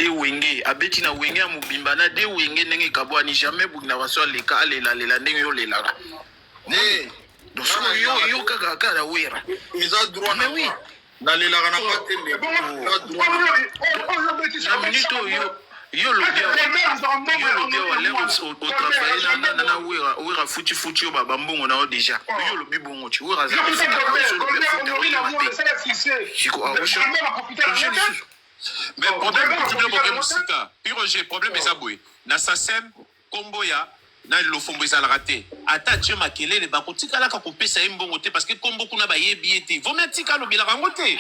de wenge abeti na wenge ya mobimba na de wenge ndenge kabwani jamais bukina baso aleka alela ndenge yo lelaka donc yo kaka kala wera eza droit mais oui nalelaka na patende na minute oyo yo lobia wale otravaye na wera futi yo babambongo na yo déjà yo lobi bongo ti wera za mais problème Roger problème eza boye na sasem kombo ya na lofombo ezalaka te ata tie makelele bakotikalaka kopesa ye mbongo te parce que kombo kuna bayebi ye te vomi atika alobelaka yango te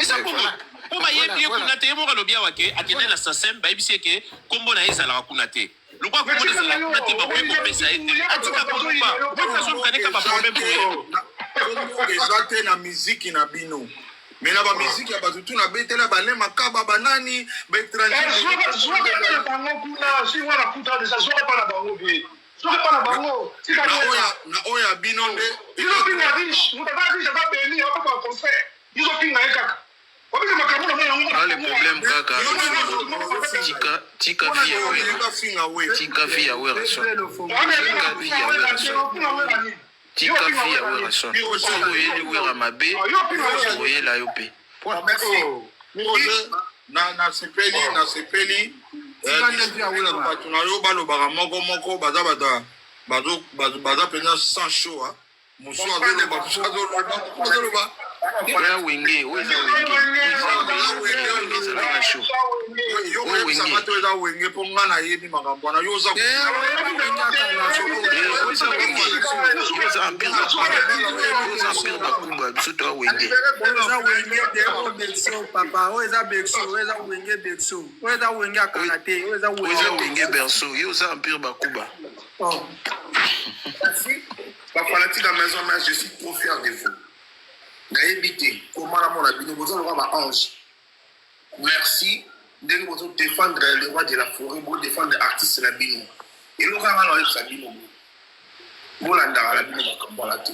eza bongo mpo bayebi ye kuna te ye moko alobi awa ke akende na sasem bayebisi ye ke kombo na ye ezalaka kuna te lokwa kombo na ezalaka kuna te bakoki kopesa ye te atika koluba azolukaneka baproblème po ye kombo eza te na miziki na bino mais na ba musique ya bato tu na betela bale makaba banani ba étranger na oya bino nde le problème kaka tika vi ya wera so tika vi ya wera so oyeli wera mabe oyela yo pe nasepeli bato na yo balobaka moko baza mpenza sans show mosu azoloba oya wenge oeza ezalaka show yosabato eza wenge mpo nga nayebi makambo wana yo oza empire bakumba biso toa wenge oeza wenge berso yo oza empire bakuba bafanatique à maison mère je suis trop fier de vous nayebi te komala mona bino bozoloka baange merci ndenge bozodéfendre le roi de la forêt bodéfendre artiste na bino elokanga na oyebisa bino bolandaka na bino makambo wana te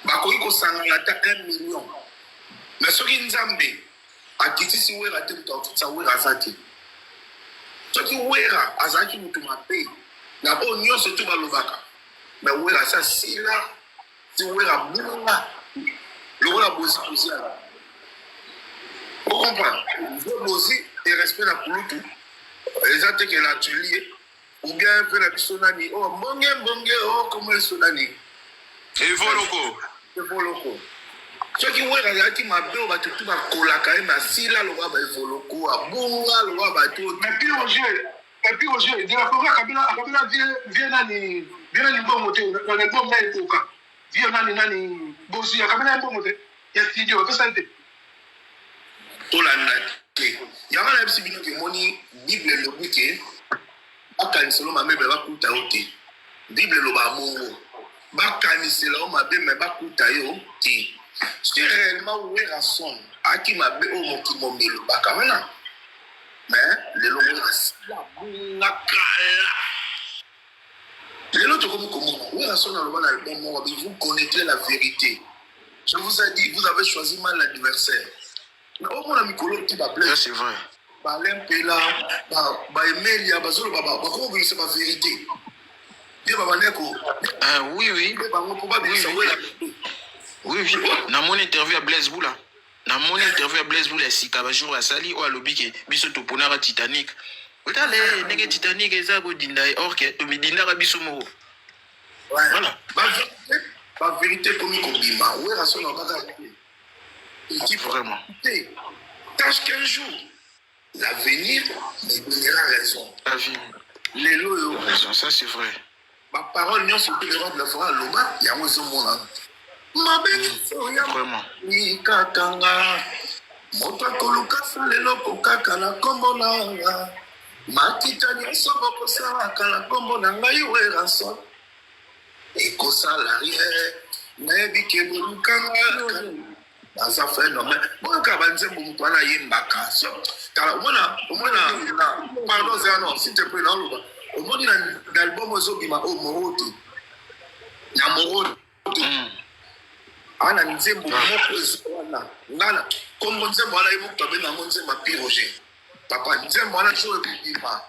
bakoki kosangana ata 1 million mais soki nzambe akitisi wera te moto akotisa wera aza te soki wera azalaki moto mabe na oyo nyonso to balobaka mais wera asa sila ti wera bunga lokola bozi kozala ocomprendre bozi et respect na kulutu eza teke na atelier ou bien mpe na biso nani o mbonge o komo eso nani evoloko soki wera azalaki mabe oyo bato tu bakolaka ye na sila lokola baevoloko abunga lokola bato epuis roger de la forêt akabela vie nani mbongo te na album na epoka vie nani bozi akabela mbongo te ya studio apesa te tolanda te yango nayebisi bino ke moni bible elobi ke bakanisela mabe bakuta yo te bible eloba bongo bakanisela yo mabe me bakuta yo te soki réellement wera son aki mabe oyo mokili momelo bakamana mais lelo wera sila bunga kala lelo tokomi komona wera son aloba na album moko mais vous connaîtrez la vérité. Je vous ai dit, vous avez choisi mal l'adversaire. Mais au moins, Mikolo, qui va plaire. C'est vrai. L'Empela, Emelia, comment c'est ma vérité? Oui. Oui. Dans mon interview à Blaise Boula. Sika jour à Sali ou à Lobike, biso to ponara Titanic. Otale, nege Titanic eza go dinda orke, to mi dinda biso moro. Voilà. La vérité comme Kobima, où est la son vraiment. Tâche qu'un jour, l'avenir me donnera raison. Les lots raison, ça c'est vrai. Ma parole, n'y a pas de roi de la forêt, l'Oma, il y a un monde. Ma belle, vraiment. Ni Katanga, Mota Koluka, les locaux, Kakala, Kombolanga, Makitani, Soboko, Sarakala, Kombolanga, où est la son. ekosala rien nayebi ke bolukanga baza fait non mais boyoka banzembo moto wana ayembaka tala omona pardon zano s'il te plaît naoloba omoni na album ezobima o morote na morote ana nzembo moko ezowana ngana kombo nzembo wana ye mokuta be nango nzembo api roger papa nzembo wana so ebima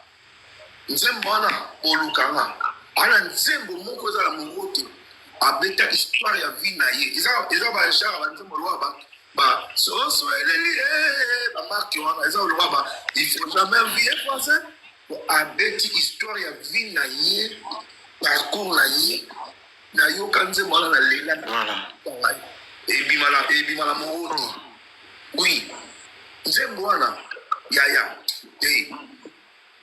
nzembo wana bolukanga ana nzembo moko ezala mongote abeta histoire ya vie na ye eza bashara banzembo lwa soso eleli bamarke wana eza lwa il faut jamais vie français abeti histoire ya vie na ye parcours na ye nayoka nzembo wana na lela ebimala mongote oui nzembo wana yaya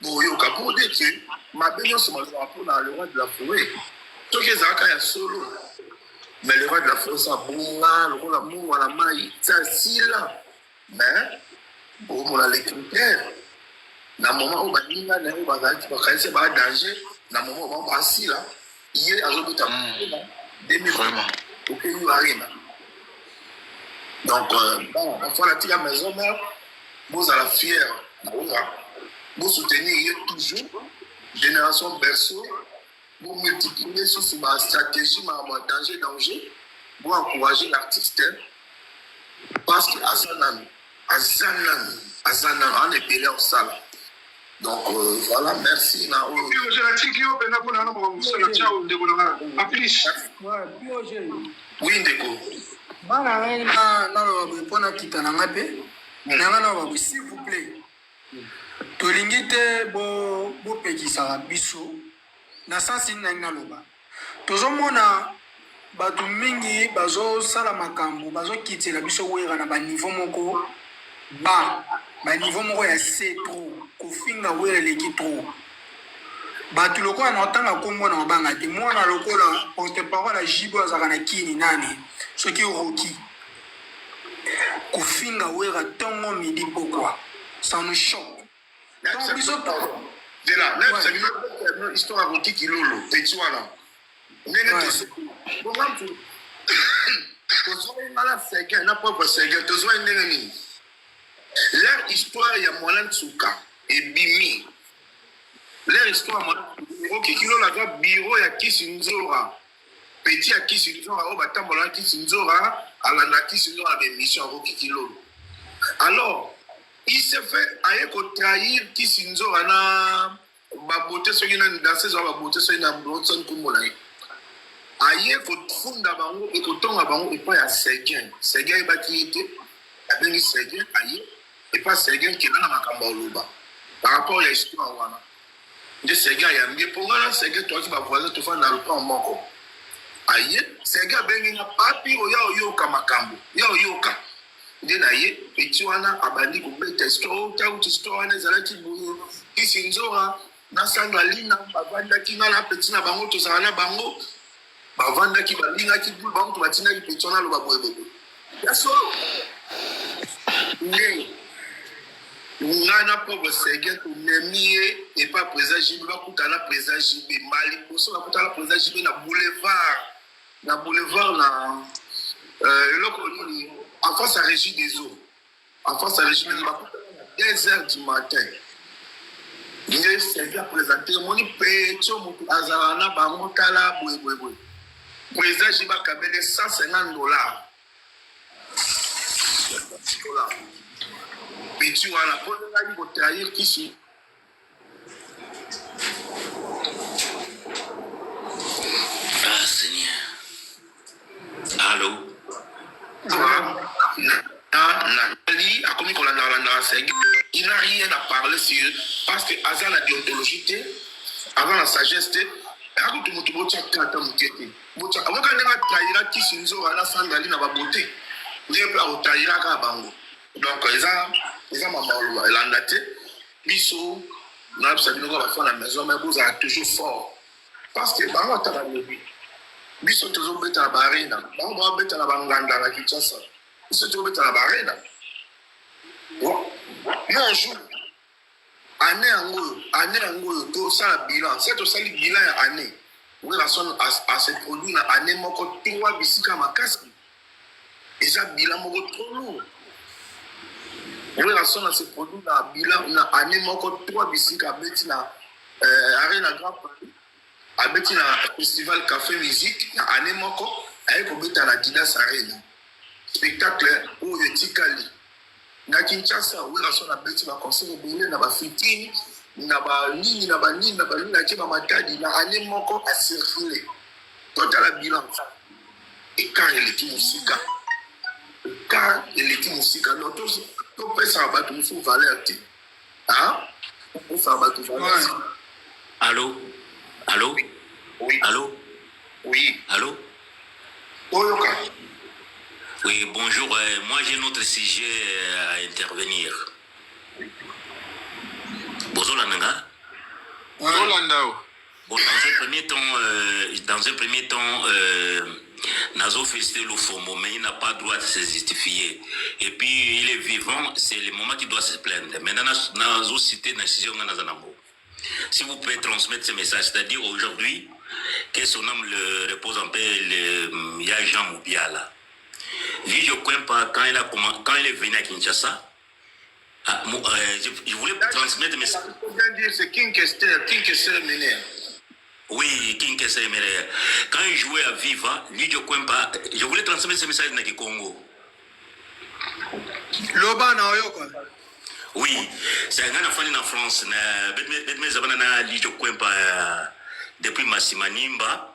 boyoka pour dire que mabe nyonso mazala mpona le roi de la forêt soki ezalaka ya solo mais le roi de la forêt sa bonga lokola mungu na mai sa sila mais bomona les critères na moment oyo baninga na oyo bakanisi badanger na moment oyo basila ye azobeta mpona 2020 okeyi arena donc bafala tika maison mère bozala fier vous soutenir toujours génération berceau vous multiplier sur ma stratégie ma danger vous encourager l'artiste parce que Azanan on est belé au salle donc voilà merci na oui ndeko bana na mpona kita na nga mpe nanga na babu s'il vous plaît tolingi te bopekisaka biso na sansi nani naloba tozomona bato mingi bazosala makambo bazokitela biso wera na baniveau moko baniveau moko ya c trop kofinga wera eleki trop bato lokola na otanga nkombo na mabanga te mwana lokola porte-parole ya jibo azalaka na kini nani soki roki kofinga wera ntongo midi pokwa ça nous choque donc biso histoire ya roki kilolo peti wana ndenge tozwaingala sege na propre sege tozwai ndenge nini leur histoire ya mwana nsuka ebimi leur histoire roki kilolo aza biro ya kisi nzora peti ya kisi nzora oyo batambola na kisi nzora alanda kisi nzora na bemission ya roki kilolo alors il se fait aye kotrahir kisi nzora na babote soki na danse ezwa babote soki na brotson kombola ye aye kofunda bango ekotonga bango epai ya Seguin ebaki ye te abengi Seguin aye epai Seguin kenda na makambo ya oloba par rapport ya histoire wana nde Seguin ayambi mpo ngana Seguin toaki bavoisin tofanda na lopan moko aye Seguin abengi nga papi oya oyoka makambo ya oyoka nde na ye eti wana abandi kobeta histoire wana ezalaki boye kisi nzora na sandra lina bavandaki nga na peti na bango tozala na bango bavandaki balingaki bul bango to batindaki peti wana aloba boyeboye ya solo nde nga na pauvre Seguin tomemi ye epa président jibe bakutana na président jibe mali poso bakutana na président jibe na boulevard na eloko nini en face à Régie des eaux en face à Régie des eaux 2h du matin il s'est présenté moni petit moto azala na bango tala boye président jibe akabele $150 petit wana po ngai kotrahir kisi Seigneur allô Nathalie a commis qu'on l'a il n'a rien à parler sur parce que avant la déontologie avant la sagesse avant tout le monde tient quand on était avant quand on a trahira qui s'inzo à la sandali na baboté il est pas au trahira ka bango donc ils ont maman elle a ndaté biso na absabino ko ba fa la maison mais vous êtes toujours fort parce que bango ta ba lebi biso toujours beta barena bango ba beta na banganda na Kinshasa biso toujours beta na barena non jour année ango to ça bilan c'est aussi le bilan ya année oui la son à ce produit na année moko 3 bisika makasi et ça bilan moko trop lourd oui la son à ce produit na bilan na année moko 3 bisika beti na arena grand Paris abeti na festival café musique na année moko aye ko beta na Didas Arena spectacle oyo etikali na Kinshasa wera so na beti ba concert ebele na ba fitini na ba nini na ba nini na ba nini na tiba matadi na année moko a circulé total bilan et quand il était musika donc to pesa ba tu faut valeur ti hein on ça ba tu valeur. Allô? Oui. Allô? Oui. Allô? Oyoka. Oui, bonjour. Moi, j'ai un autre sujet à intervenir. Bonjour, Lananga. Landao. Bon, dans un premier temps, Nazo félicité le FOMO, mais il n'a pas le droit de se justifier. Et puis, il est vivant, c'est le moment qu'il doit se plaindre. Maintenant, Nazo cité Nassizio Nazanambo. Si vous pouvez transmettre ce message, c'est-à-dire aujourd'hui, que son âme le repose en paix, il y a Jean Moubiala. Lui, je ne crois pas, quand il est venu à Kinshasa, je voulais transmettre le message. C'est King Kester Ménère. Oui, King Kester Ménère. Quand il jouait à Viva, lui, je ne crois pas, je voulais transmettre ce message dans le Congo. Loba na oyoko. Oui, c'est un gars en France. Depuis Massimanimba,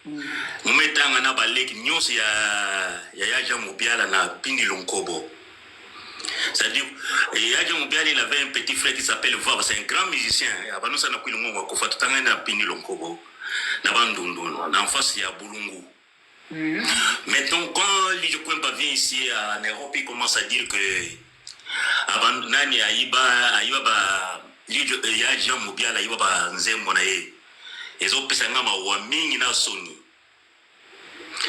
nous mettons un balai qui nous ya Jean Moubiala na Pindi Lonkobo. C'est-à-dire, Jean Moubiala il avait un petit frère qui s'appelle Vava, c'est un grand musicien. Avant nous, ça n'a pas eu le mot, qu'on fait tout un an Pindi Lonkobo. Na Bandundun, en face il y a Boulungu. Maintenant, quand les Jokwempa vient ici en Europe, il commence à dire que nani aiba ba ya Jean Moubiala aiba ba nzembo na ye ezopesa ngama wa mingi na soni.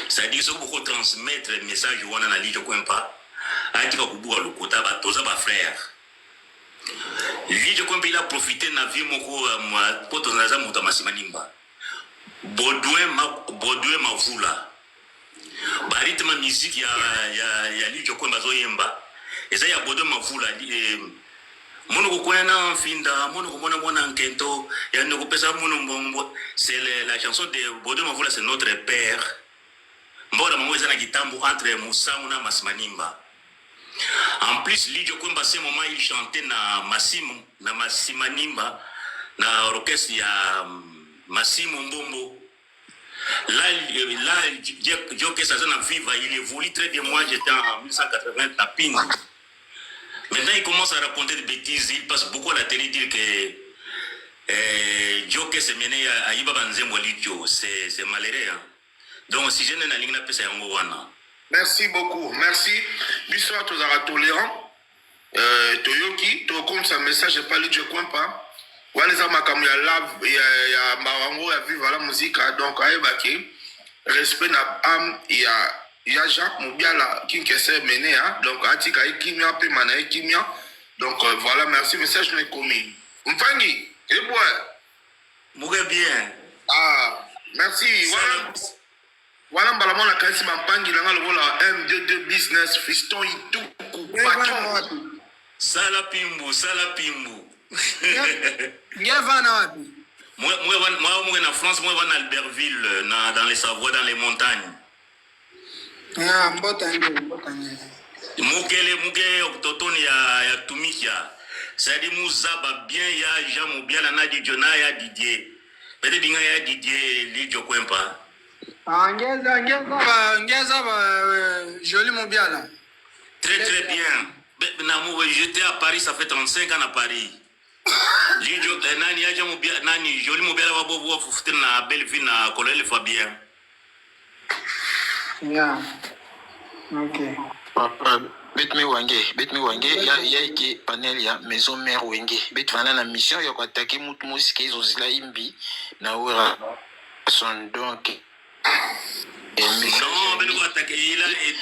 C'est-à-dire que beaucoup transmettre le message wana na lijo kwempa atika kubuka lokota ba toza ba frère lijo kwempa il a profité na vie moko poto naza muta Massimanimba Baudouin Mavula ba rythme musique ya lijo kwempa zoyemba eza ya Baudouin Mavula mono kokwena finda mono komona mwana nkento ya ndeko pesa mono mbombo. C'est la chanson de Baudouin Mavula, c'est notre père. Mbora maman eza na kitambo entre Moussa na Massimanimba. En plus Lidio Kwemba ce moment il chantait na Massimanimba na orchestre ya Massimo Mbombo. Là Joke Sazana Viva, il évolue très bien. Moi j'étais en 1980 à Ping. Maintenant il commence à raconter des bêtises, il passe beaucoup à la télé dire que Joke se mené à Iba Nzembo Lidio, c'est malheureux. Hein? Donc si je n'ai pas de pesa yango wana. Merci beaucoup. Merci. Bisous tous à tolérant. Toyoki, to comme ça message pas Lidio Kwempa. Waliza makamu ya love ya mawango ya vivre la musique donc aibaki respect na am ya Jacques Moubiala King Kester Ménère donc atika ekimia pe mana ekimia donc voilà merci message n'est commis. Mfangi et bois. Mouga bien. Ah merci. Voilà mbala na kasi mampangi langa lobola M22 business fiston ituku patron. Sala pimbu. Ngeva na wapi? Moi en France, moi en Albertville, dans les Savoie, dans les montagnes. Ah, mbotanye. Muke totoni ya tumikia. C'est-à-dire Mouzaba bien ya Jean Moubiala na Didiona ya Didier. Peut-être dinga ya Didier Lidio Kwempa. Ah, ngeza joli Moubiala. Très bien. J'étais à Paris, ça fait 35 ans à Paris. Nani joli Moubiala wa bobo wa fufutir na Belleville na Colonel Fabien. Yeah. Okay. Bet me wange ya iki panel ya maison mère wenge bet vana na mission ya kwataki mutu musike izo zila imbi na ora son donc non, mais nous attaquer, il a été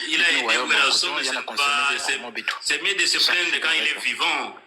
c'est mieux de se plaindre quand il est vivant.